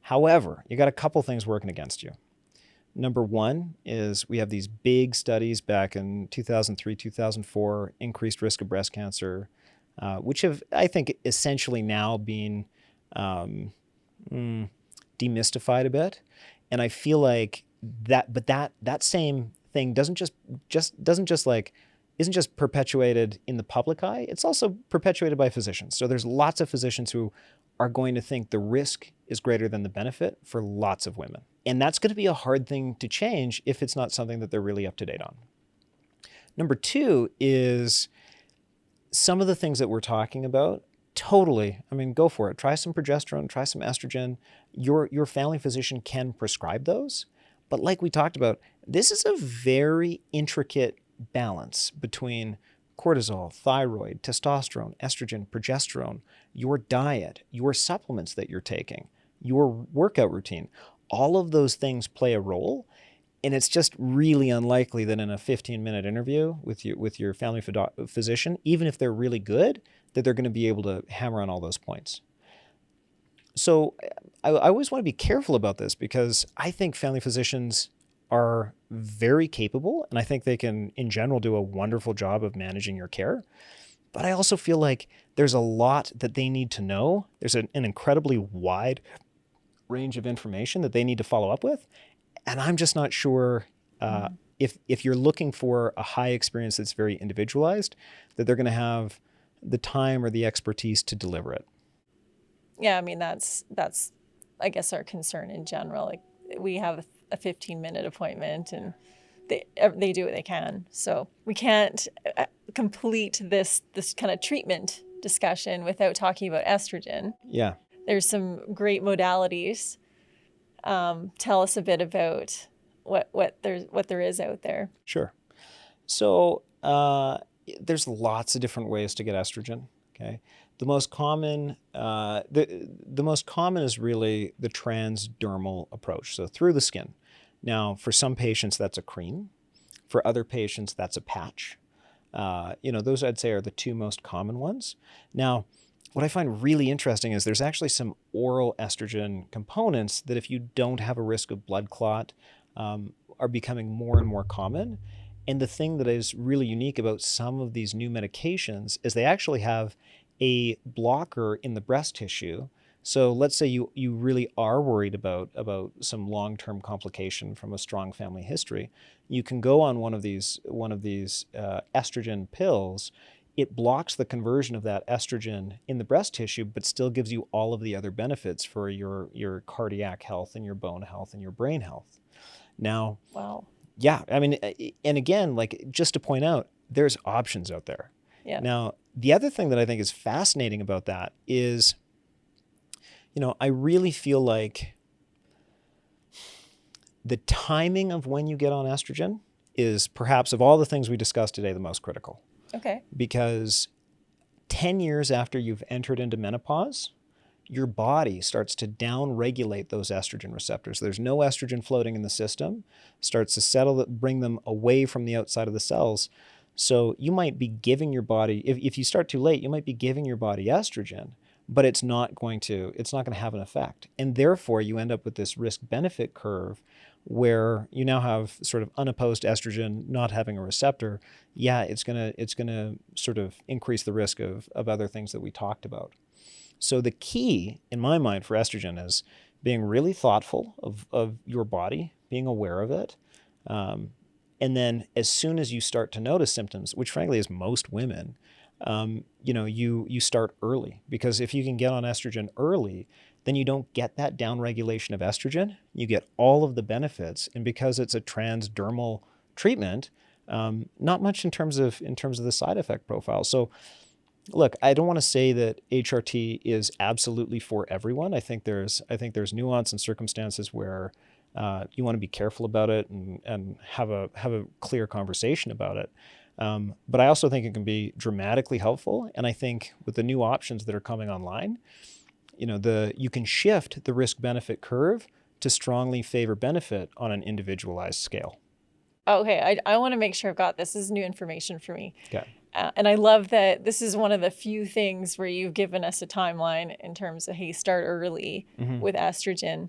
Speaker 2: However, you got a couple things working against you. Number one is we have these big studies back in 2003, 2004, increased risk of breast cancer, which have, I think, essentially now been demystified a bit. And I feel like that same thing isn't just perpetuated in the public eye, it's also perpetuated by physicians. So there's lots of physicians who are going to think the risk is greater than the benefit for lots of women. And that's going to be a hard thing to change if it's not something that they're really up to date on. Number two is some of the things that we're talking about, totally, I mean, go for it. Try some progesterone, try some estrogen. Your family physician can prescribe those. But like we talked about, this is a very intricate balance between cortisol, thyroid, testosterone, estrogen, progesterone, your diet, your supplements that you're taking, your workout routine. All of those things play a role. And it's just really unlikely that in a 15-minute interview with your family physician, even if they're really good, that they're going to be able to hammer on all those points. So I always want to be careful about this because I think family physicians are very capable, and I think they can, in general, do a wonderful job of managing your care. But I also feel like there's a lot that they need to know. There's an incredibly wide range of information that they need to follow up with. And I'm just not sure if you're looking for a high experience that's very individualized, that they're going to have the time or the expertise to deliver it.
Speaker 1: Yeah, I mean, that's I guess our concern in general. Like, we have a 15-minute appointment and they do what they can. So we can't complete this kind of treatment discussion without talking about estrogen.
Speaker 2: Yeah.
Speaker 1: There's some great modalities. Tell us a bit about what there is out there.
Speaker 2: Sure. So there's lots of different ways to get estrogen. Okay. The most common is really the transdermal approach. So through the skin. Now, for some patients, that's a cream. For other patients, that's a patch. Those I'd say are the two most common ones. Now, what I find really interesting is there's actually some oral estrogen components that, if you don't have a risk of blood clot, are becoming more and more common. And the thing that is really unique about some of these new medications is they actually have a blocker in the breast tissue. So let's say you really are worried about some long-term complication from a strong family history. You can go on one of these estrogen pills. It blocks the conversion of that estrogen in the breast tissue, but still gives you all of the other benefits for your cardiac health and your bone health and your brain health. Now,
Speaker 1: wow.
Speaker 2: Yeah, I mean, and again, like, just to point out, there's options out there.
Speaker 1: Yeah.
Speaker 2: Now, the other thing that I think is fascinating about that is, I really feel like the timing of when you get on estrogen is perhaps, of all the things we discussed today, the most critical.
Speaker 1: Okay.
Speaker 2: Because 10 years after you've entered into menopause, your body starts to down-regulate those estrogen receptors. There's no estrogen floating in the system, starts to settle, bring them away from the outside of the cells. So you might be giving your body, if you start too late, you might be giving your body estrogen, but it's not going to have an effect. And therefore, you end up with this risk-benefit curve where you now have sort of unopposed estrogen not having a receptor. Yeah, it's gonna sort of increase the risk of other things that we talked about. So the key, in my mind, for estrogen is being really thoughtful of your body, being aware of it. And then as soon as you start to notice symptoms, which frankly is most women, you start early. Because if you can get on estrogen early, then you don't get that downregulation of estrogen. You get all of the benefits. And because it's a transdermal treatment, not much in terms of the side effect profile. So look, I don't want to say that HRT is absolutely for everyone. I think there's nuance and circumstances where you want to be careful about it and have a clear conversation about it. But I also think it can be dramatically helpful. And I think with the new options that are coming online, you can shift the risk-benefit curve to strongly favor benefit on an individualized scale.
Speaker 1: Okay, I want to make sure I've got this. This is new information for me.
Speaker 2: Okay.
Speaker 1: And I love that this is one of the few things where you've given us a timeline in terms of, hey, start early with estrogen.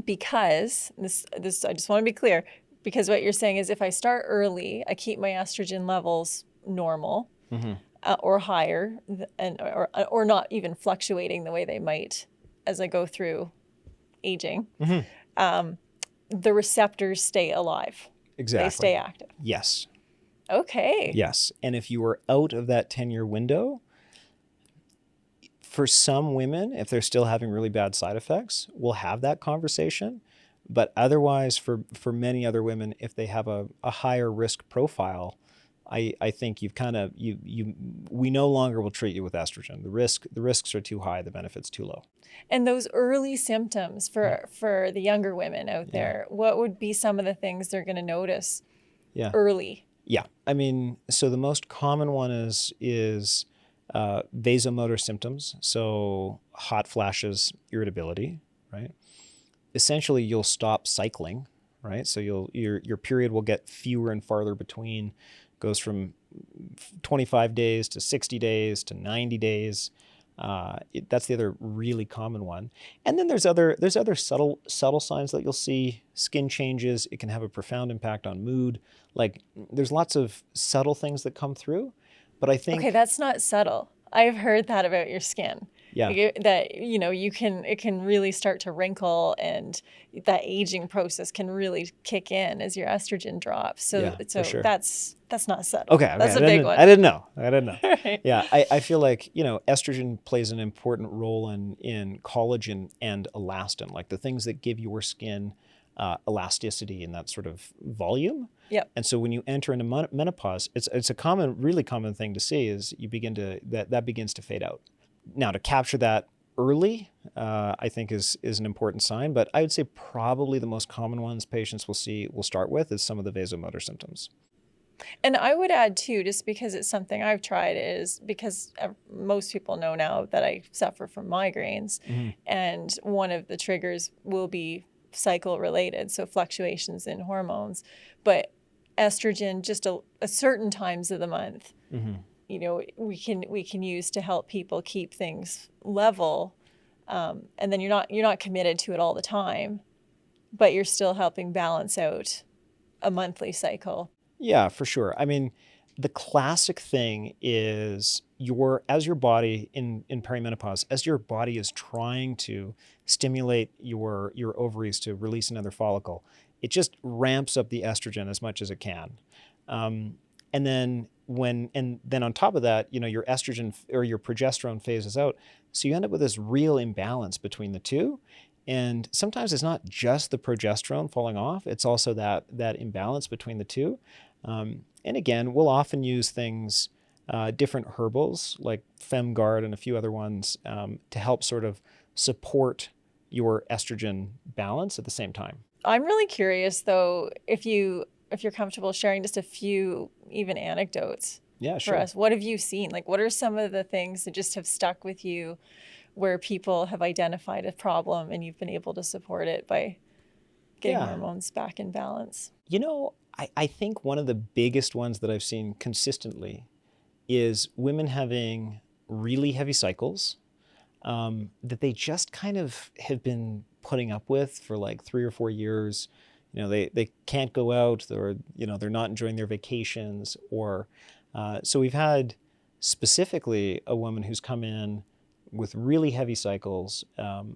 Speaker 1: Because this I just want to be clear, because what you're saying is if I start early, I keep my estrogen levels normal or higher, or not even fluctuating the way they might as I go through aging. The receptors stay alive.
Speaker 2: Exactly.
Speaker 1: They stay active.
Speaker 2: Yes.
Speaker 1: Okay.
Speaker 2: Yes. And if you are out of that 10-year window, for some women, if they're still having really bad side effects, we'll have that conversation. But otherwise, for many other women, if they have a higher risk profile, I think we no longer will treat you with estrogen. The risks are too high, the benefits too low.
Speaker 1: And those early symptoms for the younger women out there, what would be some of the things they're going to notice early?
Speaker 2: Yeah. I mean, so the most common one is vasomotor symptoms. So hot flashes, irritability, right? Essentially, you'll stop cycling, right? So your period will get fewer and farther between, goes from 25 days to 60 days to 90 days. That's the other really common one. And then there's other subtle signs that you'll see. Skin changes. It can have a profound impact on mood. Like there's lots of subtle things that come through, but I think
Speaker 1: Okay, that's not subtle. I've heard that about your skin.
Speaker 2: Yeah.
Speaker 1: That it can really start to wrinkle, and that aging process can really kick in as your estrogen drops. So
Speaker 2: for sure.
Speaker 1: that's not subtle.
Speaker 2: Okay.
Speaker 1: That's a big one.
Speaker 2: I didn't know.
Speaker 1: Right.
Speaker 2: Yeah, I feel like, estrogen plays an important role in collagen and elastin, like the things that give your skin elasticity and that sort of volume.
Speaker 1: Yep.
Speaker 2: And so when you enter into menopause, it's a really common thing to see is you begin to that begins to fade out. Now, to capture that early, I think is an important sign. But I would say probably the most common ones patients will start with is some of the vasomotor symptoms.
Speaker 1: And I would add too, just because it's something I've tried, is because most people know now that I suffer from migraines, and one of the triggers will be cycle related, so fluctuations in hormones. But estrogen, just a certain times of the month, we can use to help people keep things level, and then you're not committed to it all the time, but you're still helping balance out a monthly cycle.
Speaker 2: Yeah, for sure. I mean, the classic thing is as your body in perimenopause, as your body is trying to stimulate your ovaries to release another follicle, it just ramps up the estrogen as much as it can. And then on top of that, your estrogen or your progesterone phases out. So you end up with this real imbalance between the two. And sometimes it's not just the progesterone falling off, it's also that imbalance between the two. And again, we'll often use things, different herbals like FemGuard and a few other ones to help sort of support your estrogen balance at the same time.
Speaker 1: I'm really curious though, if you're comfortable sharing just a few even anecdotes for us. What have you seen? Like, what are some of the things that just have stuck with you where people have identified a problem and you've been able to support it by getting hormones back in balance?
Speaker 2: I think one of the biggest ones that I've seen consistently is women having really heavy cycles that they just kind of have been putting up with for like 3 or 4 years. They can't go out, or they're not enjoying their vacations, or so we've had specifically a woman who's come in with really heavy cycles.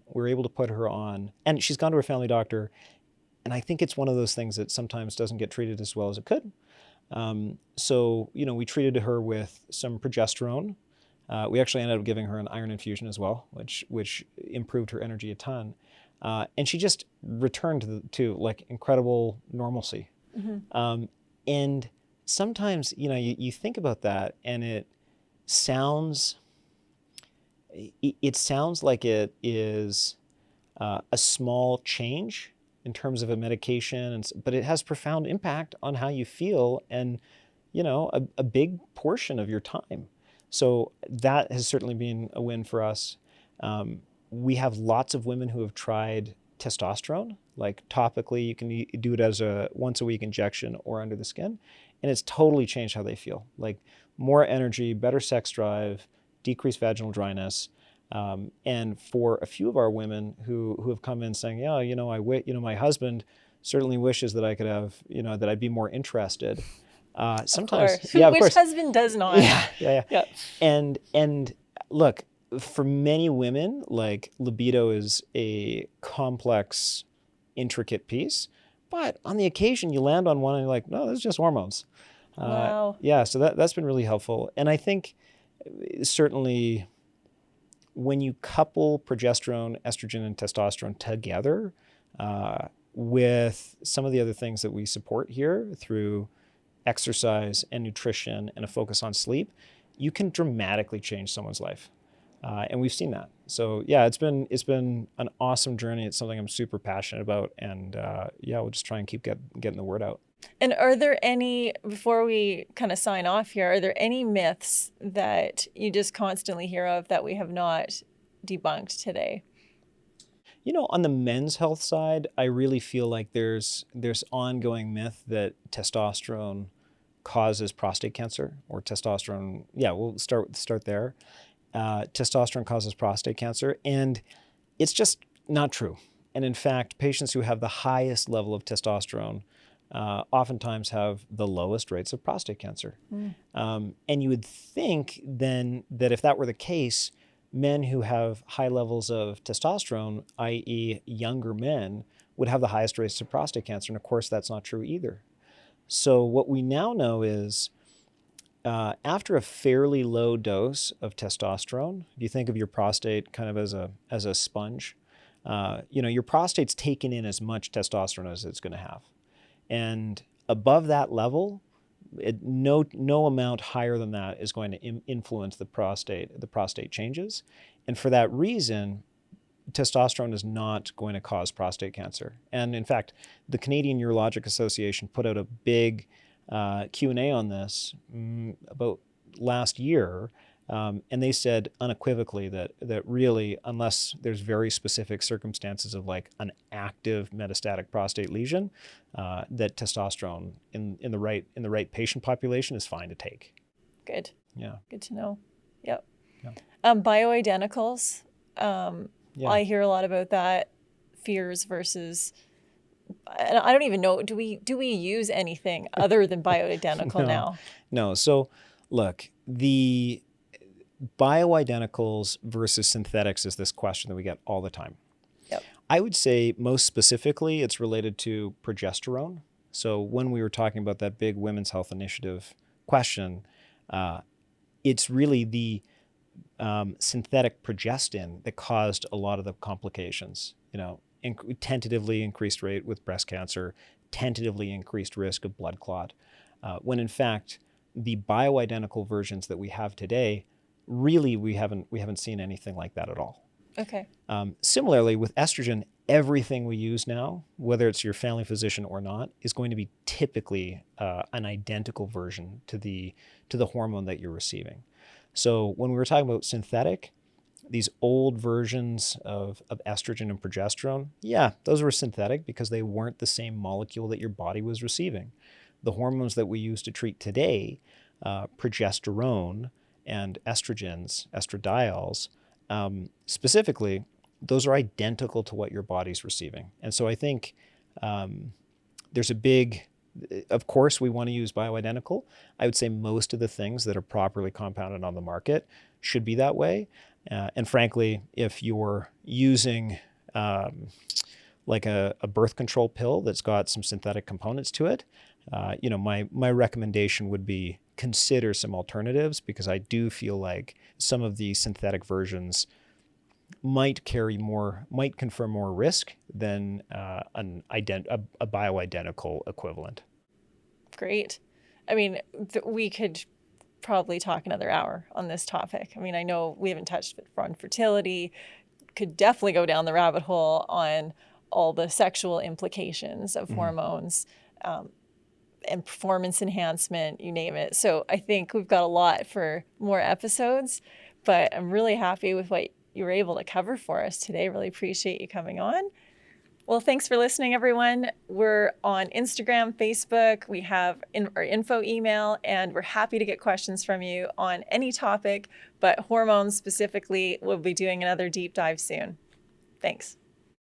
Speaker 2: We're able to put her on, and she's gone to her family doctor. And I think it's one of those things that sometimes doesn't get treated as well as it could. So we treated her with some progesterone. We actually ended up giving her an iron infusion as well, which improved her energy a ton. And she just returned to like incredible normalcy. And sometimes, you think about that and it sounds like it is a small change in terms of a medication, but it has profound impact on how you feel and, a big portion of your time. So that has certainly been a win for us. We have lots of women who have tried testosterone like topically. You can do it as a once a week injection or under the skin. And it's totally changed how they feel. Like more energy, better sex drive, decreased vaginal dryness. And for a few of our women who have come in saying, yeah, my husband certainly wishes that I could have, that I'd be more interested.
Speaker 1: Of
Speaker 2: Sometimes,
Speaker 1: course.
Speaker 2: yeah, of
Speaker 1: Which
Speaker 2: course.
Speaker 1: husband does not?
Speaker 2: Yeah.
Speaker 1: Yeah.
Speaker 2: And look, for many women, like libido is a complex, intricate piece. But on the occasion, you land on one and you're like, no, this is just hormones.
Speaker 1: Wow.
Speaker 2: Yeah, so that's been really helpful. And I think certainly when you couple progesterone, estrogen, and testosterone together with some of the other things that we support here through exercise and nutrition and a focus on sleep, you can dramatically change someone's life. And we've seen that. So yeah, it's been an awesome journey. It's something I'm super passionate about. And we'll just try and keep getting the word out.
Speaker 1: And are there any, before we kind of sign off here, are there any myths that you just constantly hear of that we have not debunked today?
Speaker 2: On the men's health side, I really feel like there's ongoing myth that testosterone causes prostate cancer, or testosterone. Yeah, we'll start there. Testosterone causes prostate cancer, and it's just not true. And in fact, patients who have the highest level of testosterone oftentimes have the lowest rates of prostate cancer. And you would think then that if that were the case, men who have high levels of testosterone, i.e. younger men, would have the highest rates of prostate cancer. And of course, that's not true either. So what we now know is after a fairly low dose of testosterone, if you think of your prostate kind of as a sponge, your prostate's taken in as much testosterone as it's going to have. And above that level, no amount higher than that is going to influence the prostate. The prostate changes. And for that reason, testosterone is not going to cause prostate cancer. And in fact, the Canadian Urologic Association put out a big Q&A on this about last year. And they said unequivocally that really, unless there's very specific circumstances of like an active metastatic prostate lesion, that testosterone in the right patient population is fine to take.
Speaker 1: Good.
Speaker 2: Yeah.
Speaker 1: Good to know. Yep.
Speaker 2: Yeah.
Speaker 1: Bioidenticals. I hear a lot about that. Fears versus. And I don't even know. Do we use anything other than bioidentical now?
Speaker 2: No. So look, the bioidenticals versus synthetics is this question that we get all the time.
Speaker 1: Yep.
Speaker 2: I would say most specifically it's related to progesterone. So when we were talking about that big women's health initiative question, it's really the synthetic progestin that caused a lot of the complications. Tentatively increased rate with breast cancer, tentatively increased risk of blood clot, when in fact the bioidentical versions that we have today, really we haven't seen anything like that at all.
Speaker 1: Okay.
Speaker 2: Similarly, with estrogen, everything we use now, whether it's your family physician or not, is going to be typically an identical version to the hormone that you're receiving. So when we were talking about synthetic, these old versions of estrogen and progesterone, yeah, those were synthetic because they weren't the same molecule that your body was receiving. The hormones that we use to treat today, progesterone and estrogens, estradiols, specifically, those are identical to what your body's receiving. And so I think there's a big, of course, we want to use bioidentical. I would say most of the things that are properly compounded on the market should be that way. And frankly, if you're using like a birth control pill that's got some synthetic components to it, my recommendation would be consider some alternatives, because I do feel like some of the synthetic versions might confer more risk than a bioidentical equivalent.
Speaker 1: Great. I mean, we could probably talk another hour on this topic. I mean, I know we haven't touched on fertility, could definitely go down the rabbit hole on all the sexual implications of hormones, and performance enhancement, you name it. So I think we've got a lot for more episodes, but I'm really happy with what you were able to cover for us today. Really appreciate you coming on. Well, thanks for listening, everyone. We're on Instagram, Facebook. We have our info email, and we're happy to get questions from you on any topic, but hormones specifically, we'll be doing another deep dive soon. Thanks.